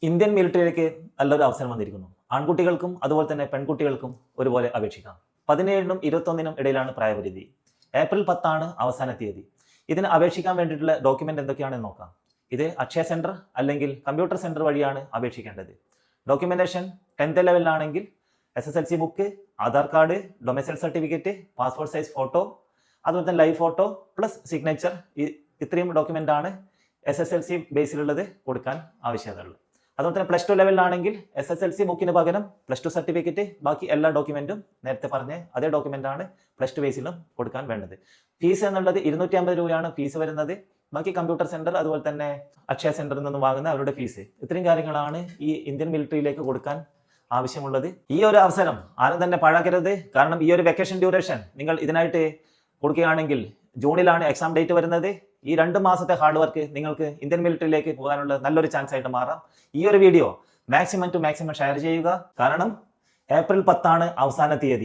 Indian മിലിറ്ററിയിലേക്ക് നല്ലൊരു അവസരം വന്നിരിക്കുന്നു. ആൺകുട്ടികൾക്കും അതുപോലെ തന്നെ പെൺകുട്ടികൾക്കും ഒരുപോലെ അപേക്ഷിക്കാം. 17-നും 21-നും ഇടയിലാണ് പ്രായപരിധി. ഏപ്രിൽ 10 അവസാന തീയതി. ഇതിന് അപേക്ഷിക്കാൻ വേണ്ടിയിട്ടുള്ള ഡോക്യുമെന്റ് എന്തൊക്കെയാണെന്ന് നോക്കാം. ഇത് അക്ഷയ സെന്റർ അല്ലെങ്കിൽ കമ്പ്യൂട്ടർ സെന്റർ വഴിയാണ് അപേക്ഷിക്കേണ്ടത്. ഡോക്യുമെന്റേഷൻ 10th ലെവലിലാണെങ്കിൽ SSLC book, Aadhaar card, domicile certificate, passport size photo, അതുപോലെ തന്നെ ലൈവ് ഫോട്ടോ പ്ലസ് സിഗ്നേച്ചർ. ഇത്രയും ഡോക്യുമെന്റ് ആണ് SSLC ബേസിലുള്ളത് കൊടുക്കാൻ ആവശ്യകതയുള്ളത്. അതുപോലെ തന്നെ +2 ലെവലിലാണെങ്കിൽ SSLC ബുക്കിന് പകരം +2 സർട്ടിഫിക്കറ്റ്, ബാക്കി എല്ലാ ഡോക്യുമെന്റും നേരത്തെ പറഞ്ഞ അതേ ഡോക്യുമെന്റ് ആണ് +2 ബേസിലും കൊടുക്കാൻ വേണ്ടത്. ഫീസ് എന്നുള്ളത് 250 രൂപയാണ് ഫീസ് വരുന്നത്. ബാക്കി കമ്പ്യൂട്ടർ സെന്റർ അതുപോലെ തന്നെ അക്ഷയ സെന്ററിൽ നിന്നും വാങ്ങുന്ന അവരുടെ ഫീസ്. ഇത്രയും കാര്യങ്ങളാണ് ഈ ഇന്ത്യൻ മിലിറ്ററിയിലേക്ക് കൊടുക്കാൻ ആവശ്യമുള്ളത്. ഈ ഒരു അവസരം ആരും തന്നെ പാഴാക്കരുത്. കാരണം ഈ ഒരു വെക്കേഷൻ ഡ്യൂറേഷൻ നിങ്ങൾ ഇതിനായിട്ട് കൊടുക്കുകയാണെങ്കിൽ ജൂണിലാണ് എക്സാം ഡേറ്റ് വരുന്നത്. ഈ 2 മാസത്തെ ഹാർഡ് വർക്ക് നിങ്ങൾക്ക് ഇന്ത്യൻ മിലിറ്ററിയിലേക്ക് പോകാനുള്ള നല്ലൊരു ചാൻസ് ആയിട്ട് മാറാം. ഈ ഒരു വീഡിയോ മാക്സിമം ഷെയർ ചെയ്യുക. കാരണം ഏപ്രിൽ 10 അവസാന തീയതി.